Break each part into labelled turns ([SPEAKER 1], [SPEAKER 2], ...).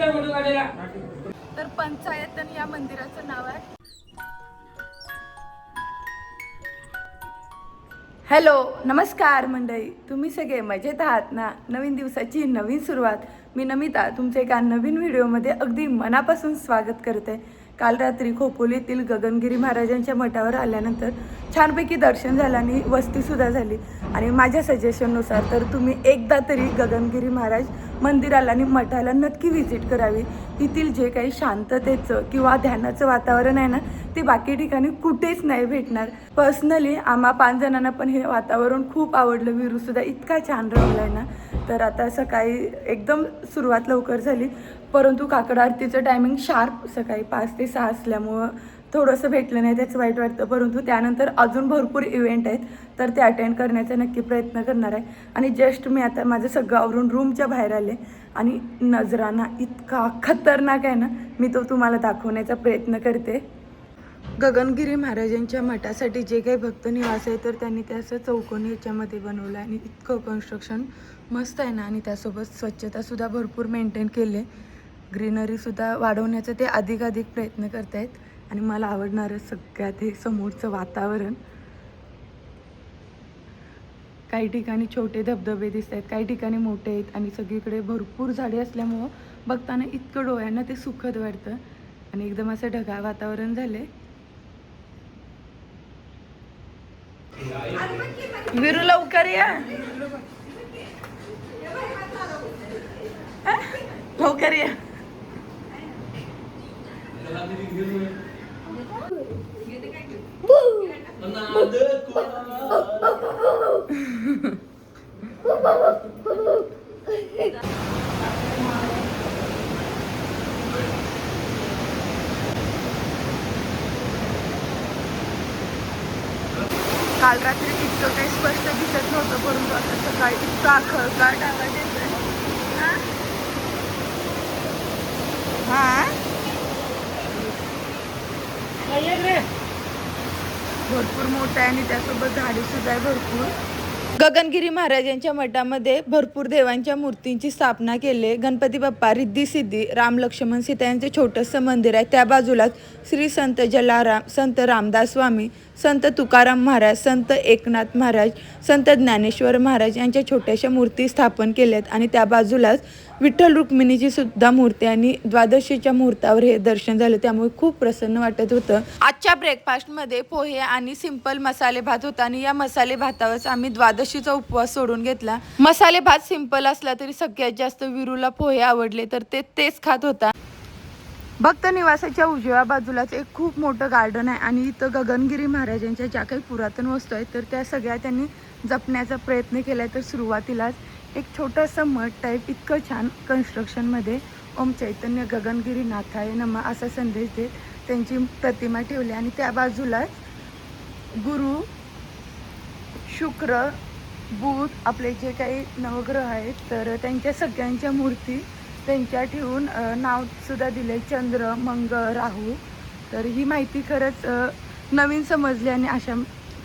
[SPEAKER 1] तर पंचायतन या मंदिराचं नाव आहे. हॅलो नमस्कार मंडळी, तुम्ही सगळे मजेत आहात ना? नवीन दिवसाची नवीन सुरुवात. मी नमिता तुमच्या एका नवीन व्हिडिओमध्ये अगदी मनापासून स्वागत करते. काल रात्री खोपोलीतील गगनगिरी महाराजांच्या मठावर आल्यानंतर छानपैकी दर्शन झालं आणि वस्तीसुद्धा झाली. आणि माझ्या सजेशननुसार तर तुम्ही एकदा तरी गगनगिरी महाराज मंदिराला आणि मठाला नक्की व्हिजिट करावी. येथील जे काही शांततेचं किंवा ध्यानाचं वातावरण आहे ना, ते बाकी ठिकाणी कुठेच नाही भेटणार. पर्सनली आम्हा 5 जणांना पण हे वातावरण खूप आवडलं. विरूसुद्धा इतका छान रमला आहे ना. तर आता सकाळी एकदम सुरुवात लवकर झाली, परंतु काकड आरतीचं टायमिंग शार्प सकाळी 5 ते 6 असल्यामुळं थोडंसं भेटलं नाही, त्याचं वाईट वाटतं. परंतु त्यानंतर अजून भरपूर इव्हेंट आहेत, तर ते अटेंड करण्याचा नक्की प्रयत्न करणार आहे. आणि जस्ट मी आता माझं सगळं आवरून रूमच्या बाहेर आले आणि नजराना इतका खतरनाक आहे ना, मी तो तुम्हाला दाखवण्याचा प्रयत्न करते. गगनगिरी महाराजांच्या मठासाठी जे काही भक्त निवास आहे, तर त्यांनी ते असं चौकोनी याच्यामध्ये बनवलं आहे आणि इतकं कन्स्ट्रक्शन मस्त आहे ना. आणि त्यासोबत स्वच्छतासुद्धा भरपूर मेंटेन केली आहे. ग्रीनरीसुद्धा वाढवण्याचा ते अधिकाधिक प्रयत्न करत आहेत. आणि मला आवडणारं सगळ्यात हे समोरचं वातावरण. काही ठिकाणी छोटे धबधबे दिसत आहेत, काही ठिकाणी मोठे आहेत आणि सगळीकडे भरपूर झाडे असल्यामुळं बघताना इतकं डोळ्यांना ते सुखद वाटतं. आणि एकदम असं ढगाळ वातावरण झाले. विरू लवकर या, लवकर या. काल रात्री इतकं काही स्पष्ट दिसत नव्हतं, परंतु आता सकाळी इतका खळखळाट आवाज येतोय. भरपूर मोठं आहे आणि त्यासोबत झाडे सुद्धा आहे भरपूर. गगनगिरी महाराजांच्या मठामध्ये भरपूर देवांच्या मूर्तींची स्थापना केली. गणपती बाप्पा, रिद्धी सिद्धी, राम लक्ष्मण सीता यांचं छोटंसं मंदिर आहे. त्या बाजूलाच श्री संत जलाराम, संत रामदास स्वामी, संत तुकाराम महाराज, संत एकनाथ महाराज, संत ज्ञानेश्वर महाराज यांच्या छोट्याशा मूर्ती स्थापन केल्यात. आणि त्या बाजूलाच विठ्ठल रुक्मिणीची सुद्धा मूर्ती आणि द्वादशीच्या मुहूर्तावर हे दर्शन झालं, त्यामुळे खूप प्रसन्न वाटत होतं. आजच्या ब्रेकफास्टमध्ये पोहे आणि सिंपल मसाले भात होता आणि या मसाले भातावरच आम्ही द्वादशीचा उपवास सोडून घेतला. मसाले भात सिंपल असला तरी सगळ्यात जास्त विरूला पोहे आवडले, तर तेच खात होता. भक्त निवासाच्या उजव्या बाजूलाच एक खूप मोठं गार्डन आहे आणि इथं गगनगिरी महाराजांच्या ज्या काही पुरातन वस्तू आहेत, तर त्या सगळ्या त्यांनी जपण्याचा प्रयत्न केला आहे. तर सुरुवातीलाच एक छोटंसं मठ टाईप इतकं छान कन्स्ट्रक्शनमध्ये ओम चैतन्य गगनगिरी नाथाय नमः असा संदेश देत त्यांची प्रतिमा ठेवली. आणि त्या बाजूलाच गुरु, शुक्र, बुध आपले जे काही नवग्रह आहेत, तर त्यांच्या सगळ्यांच्या मूर्ती त्यांच्या ठेवून नावसुद्धा दिले, चंद्र, मंगळ, राहू. तर ही माहिती खरंच नवीन समजली आणि अशा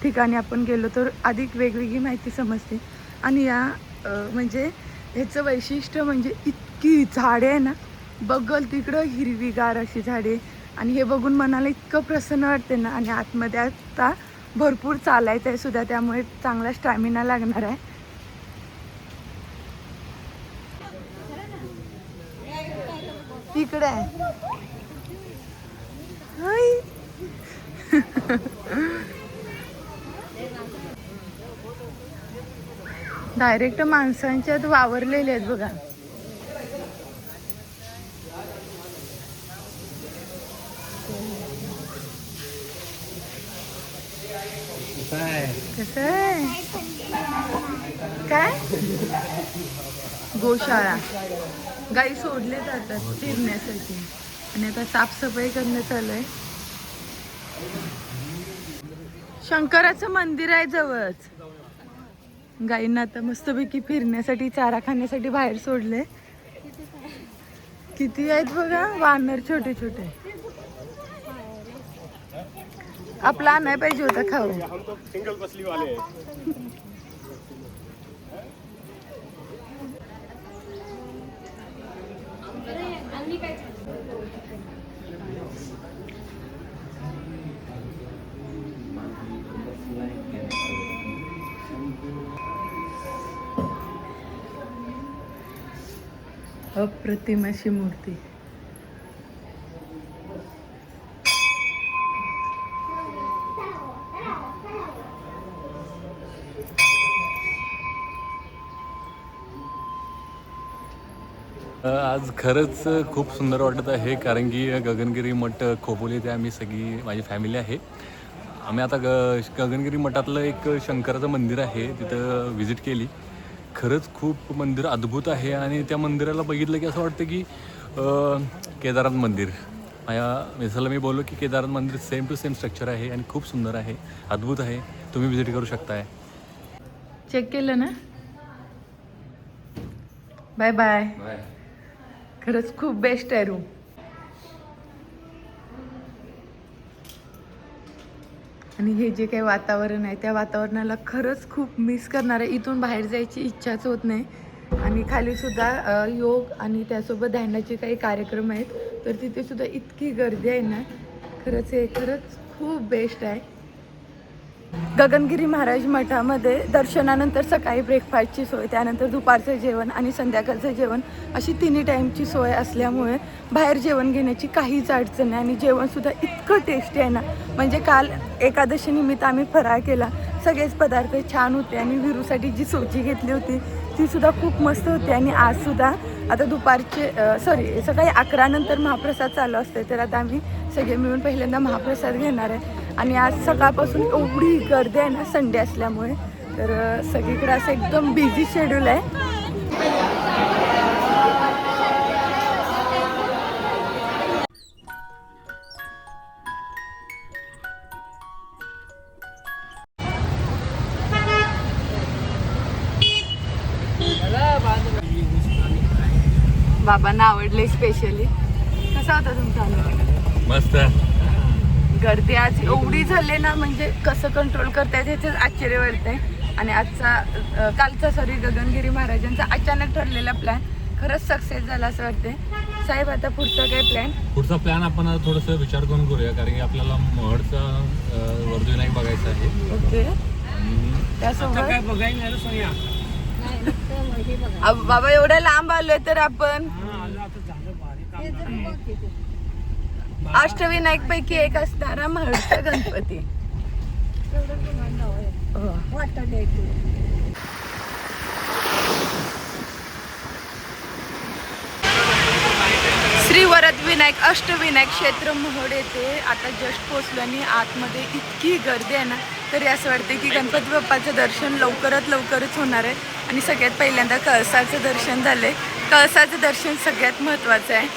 [SPEAKER 1] ठिकाणी आपण गेलो तर अधिक वेगवेगळी माहिती समजते. आणि या म्हणजे ह्याचं वैशिष्ट्य म्हणजे इतकी झाडे आहे ना, बघल तिकडं हिरवीगार अशी झाडे. आणि हे बघून मनाला इतकं प्रसन्न वाटते ना. आणि आतमध्ये आता भरपूर चालायचं आहे सुद्धा, त्यामुळे चांगला स्टॅमिना लागणार आहे. इकडे आहे डायरेक्ट माणसांच्यात वावरलेले आहेत बघा. कसं आहे काय? गोशाळा गाई सोडले जातात फिरण्यासाठी आणि आता साफसफाई करण्यात चालू आहे. शंकराचं मंदिर आहे जवळच. गाईंना आता मस्तपैकी फिरण्यासाठी, चारा खाण्यासाठी बाहेर सोडले. किती आहेत बघा वानर छोटे छोटे. आपला आणाय पाहिजे होता खाऊ. अप्रतिम अशी मूर्ती.
[SPEAKER 2] आज खरंच खूप सुंदर वाटत आहे, कारण की गगनगिरी मठ खोपोली इथे आम्ही सगळी माझी फॅमिली आहे. आम्ही आता गगनगिरी मठातलं एक शंकराचं मंदिर आहे, तिथं व्हिजिट केली. खरंच खूप मंदिर अद्भुत आहे आणि त्या मंदिराला बघितलं की असं वाटतं की केदारनाथ मंदिर. मिसाला मी बोललो की केदारनाथ मंदिर सेम टू सेम स्ट्रक्चर आहे आणि खूप सुंदर आहे, अद्भुत आहे. तुम्ही व्हिजिट करू शकताय.
[SPEAKER 1] चेक केलं ना. Bye bye. खरंच खूप बेस्ट आहे रूम. आणि हे जे काही वातावरण आहे त्या वातावरणाला खरंच खूप मिस करणार आहे. इथून बाहेर जायची इच्छाच होत नाही. आणि खाली सुद्धा योग आणि त्यासोबत ध्यानाचे काही कार्यक्रम आहेत, तर तिथे सुद्धा इतकी गर्दी आहे ना. खरंच खूप बेस्ट आहे. गगनगिरी महाराज मठामध्ये दर्शनानंतर सकाळी ब्रेकफास्टची सोय, त्यानंतर दुपारचं जेवण आणि संध्याकाळचं जेवण अशी तिन्ही टाईमची सोय असल्यामुळे बाहेर जेवण घेण्याची काहीच अडचण नाही. आणि जेवणसुद्धा इतकं टेस्टी आहे ना. म्हणजे काल एकादशी निमित्त आम्ही फराळ केला, सगळेच पदार्थ छान होते. आणि विरूसाठी जी सोजी घेतली होती ती सुद्धा खूप मस्त होती. आणि आजसुद्धा आता सकाळी 11 नंतर महाप्रसाद चालू असते, तर आता आम्ही सगळे मिळून पहिल्यांदा महाप्रसाद घेणार आहे. आणि आज सकाळपासून एवढी गर्दी आहे ना, संडे असल्यामुळे, तर सगळीकडे असं एकदम बिझी शेड्यूल आहे. बाबांना आवडले स्पेशली. कसा होता तुमचा अनुभव?
[SPEAKER 2] मस्त.
[SPEAKER 1] गर्दी आज एवढी झाली ना, म्हणजे कसं कंट्रोल करतायत ह्याचंच आश्चर्य वाटतंय. आणि कालचा गगनगिरी महाराजांचा अचानक ठरलेला प्लॅन खरंच सक्सेस झाला असं वाटतंय. साहेब, आता पुढचा काय प्लॅन?
[SPEAKER 2] पुढचा प्लॅन आपण थोडंसं विचार करून करूया, कारण की आपल्याला महडचा वर्धविनायक बघायचा आहे.
[SPEAKER 1] ओके. त्यासोबत बाबा एवढ्या लांब आलोय तर आपण अष्टविनायक पैकी एक असणारा महडचा गणपती. श्री वरदविनायक अष्टविनायक क्षेत्र महड येथे आता जस्ट पोचलो आणि आतमध्ये इतकी गर्दी आहे ना, तरी असं वाटतं की गणपती बाप्पाचं दर्शन लवकरच होणार आहे. आणि सगळ्यात पहिल्यांदा कळसाचं दर्शन झालंय. कळसाचं दर्शन सगळ्यात महत्त्वाचं आहे.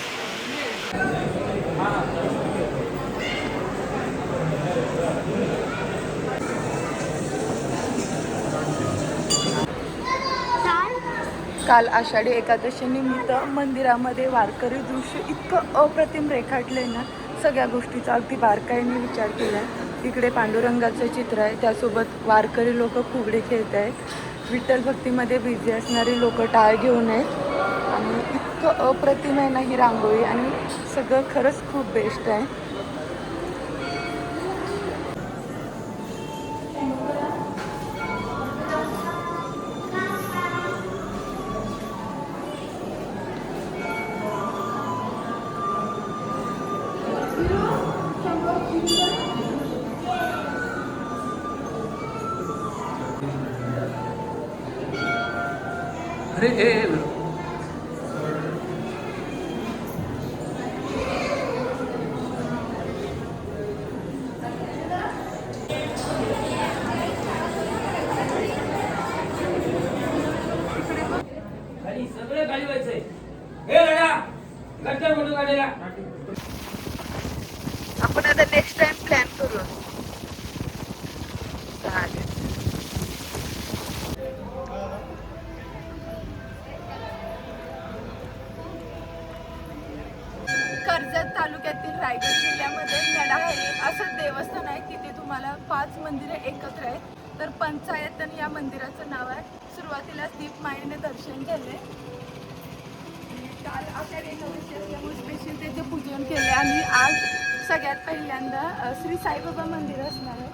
[SPEAKER 1] काल आषाढी एकादशी निमित्त मंदिरामध्ये वारकरी दृश्य इतकं अप्रतिम रेखाटलंय ना. सगळ्या गोष्टीचा अगदी बारकाईने विचार केला आहे. इकडे पांडुरंगाचं चित्र आहे, त्यासोबत वारकरी लोक फुगडे खेळत आहेत. विठ्ठल भक्तीमध्ये बिझी असणारी लोक टाळ घेऊन आहेत. आणि इतकं अप्रतिम आहे ना ही रांगोळी. आणि सगळं खरंच खूप बेस्ट आहे. आपण आता नेक्स्ट टाइम प्लॅन करू. चालेल. कर्जत तालुक्यातील रायगड जिल्ह्यामध्ये नडाहरी असं देवस्थान आहे. तिथे तुम्हाला 5 मंदिरे एकत्र आहेत. तर पंचायतन या मंदिराचं नाव आहे. सुरुवातीला दीपमाळेने दर्शन झाले. काल आषाढी एकादशी असल्यामुळे स्पेशल त्याचे पूजन केले. आणि आज सगळ्यात पहिल्यांदा श्री साईबाबा मंदिर असणार आहे.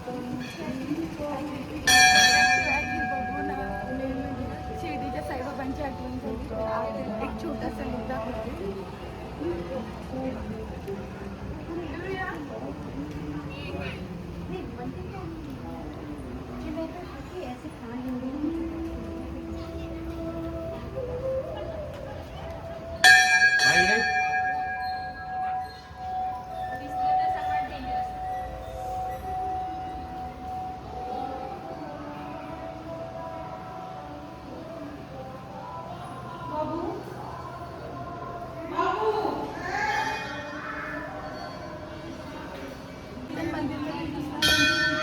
[SPEAKER 1] बघून शिर्डीच्या साईबाबांची आठवण झाली.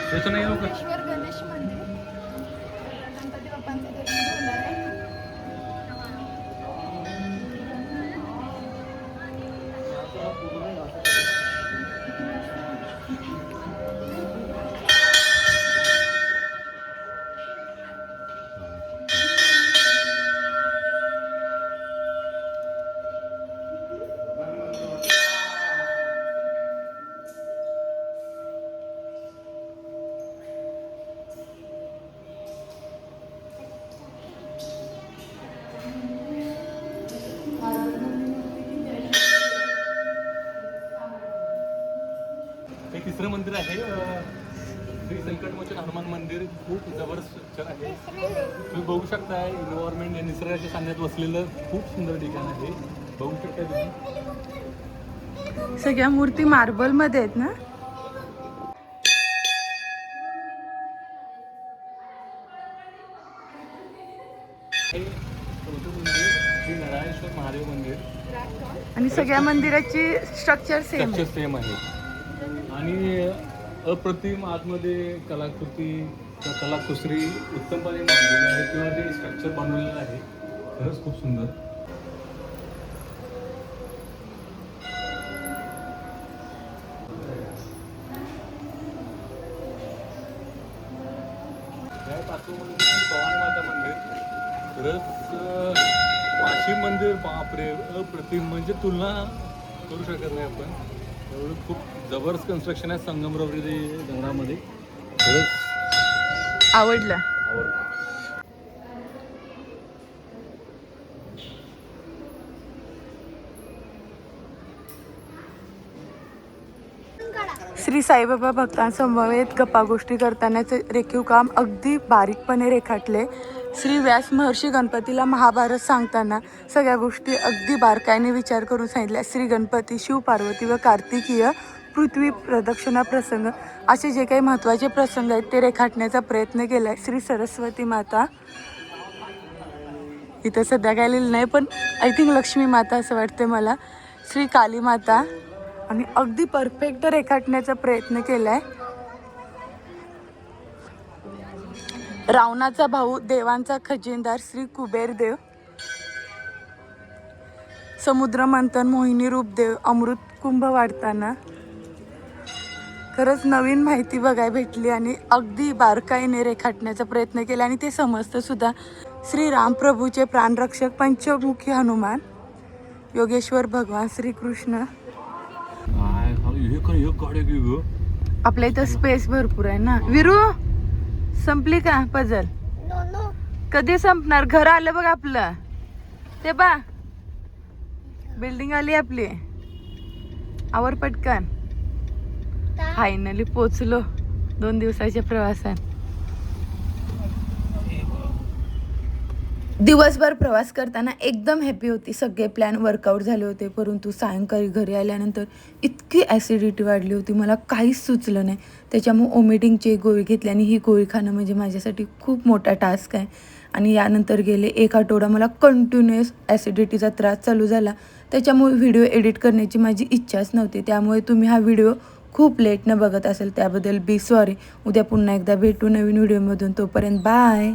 [SPEAKER 2] त्याचं नाही लोक
[SPEAKER 1] ईश्वर गणेश मंदिर, गणपती बाप्पांचं दर्शन होणार आहे.
[SPEAKER 2] हे तिसरं मंदिर आहे श्री संकटमोचन हनुमान मंदिर. खूप जबरदस्त स्ट्रक्चर आहे. तुम्ही बघू शकता एन्व्हायरमेंट निसर्गाच्या सान्निध्यात वसलेलं खूप सुंदर ठिकाण आहे. बघू शकता तुम्ही.
[SPEAKER 1] सगळ्या मूर्ती मार्बल मध्ये आहेत ना.
[SPEAKER 2] हे चौथं मंदिर श्री नारायणेश्वर महादेव मंदिर.
[SPEAKER 1] आणि सगळ्या मंदिराची स्ट्रक्चर सेम
[SPEAKER 2] स्ट्रक्चर सेम आहे. आणि अप्रतिम आतमध्ये कलाकुसरी उत्तमपणे बांधलेली आहे किंवा ते स्ट्रक्चर बनवलेलं आहे. खरंच खूप सुंदर. पाचवं मंदिर भवानी माता मंदिर. खरंच पाचवी मंदिर बापरे अप्रतिम, म्हणजे तुलना करू शकत नाही आपण. एवढं खूप जबरदस्त कन्स्ट्रक्शन आहे संगमरवरी डोंगरामध्ये. खरंच
[SPEAKER 1] आवडलं.
[SPEAKER 2] आवडतं.
[SPEAKER 1] श्री साईबाबा भक्तांसमवेत गप्पागोष्टी करतानाचे रेखीव काम अगदी बारीकपणे रेखाटले. श्री व्यास महर्षी गणपतीला महाभारत सांगताना सगळ्या गोष्टी अगदी बारकाईने विचार करून सांगितल्या. श्री गणपती, शिव पार्वती व कार्तिकीय पृथ्वी प्रदक्षिणा प्रसंग असे जे काही महत्त्वाचे प्रसंग आहेत ते रेखाटण्याचा प्रयत्न केला आहे. श्री सरस्वती माता इथं सध्या काय लिहिलं नाही, पण आय थिंक लक्ष्मी माता असं वाटते मला. श्री काली माता आणि अगदी परफेक्ट रेखाटण्याचा प्रयत्न केलाय. रावणाचा भाऊ, देवांचा खजिनदार श्री कुबेर देव, समुद्र मंथन, मोहिनी रूपदेव, अमृत कुंभ वाढताना. खरंच नवीन माहिती बघायला भेटली आणि अगदी बारकाईने रेखाटण्याचा प्रयत्न केला आणि ते समजतं सुद्धा. श्री रामप्रभूचे प्राणरक्षक पंचमुखी हनुमान, योगेश्वर भगवान श्रीकृष्ण. आपल्या इथं स्पेस भरपूर आहे ना. विरू, संपली का पजल? कधी संपणार? घर आलं बघ आपलं. ते बा बिल्डिंग आली आपली. आवर पटकन. फायनली पोचलो 2 दिवसाच्या प्रवासात. दिवसभर प्रवास करताना एकदम हॅपी होती. सगळे प्लॅन वर्कआउट झाले होते, परंतु सायंकाळी घरी आल्यानंतर इतकी ॲसिडिटी वाढली होती, मला काहीच सुचलं नाही. त्याच्यामुळे ओमिटिंगची एक गोळी घेतली आणि ही गोळी खाणं म्हणजे माझ्यासाठी खूप मोठा टास्क आहे. आणि यानंतर गेले 1 आठवडा मला कंटिन्युअस ॲसिडिटीचा त्रास चालू झाला. त्याच्यामुळे व्हिडिओ एडिट करण्याची माझी इच्छाच नव्हती. त्यामुळे तुम्ही हा व्हिडिओ खूप लेटनं बघत असेल त्याबद्दल बी सॉरी. उद्या पुन्हा एकदा भेटू नवीन व्हिडिओमधून. तोपर्यंत बाय.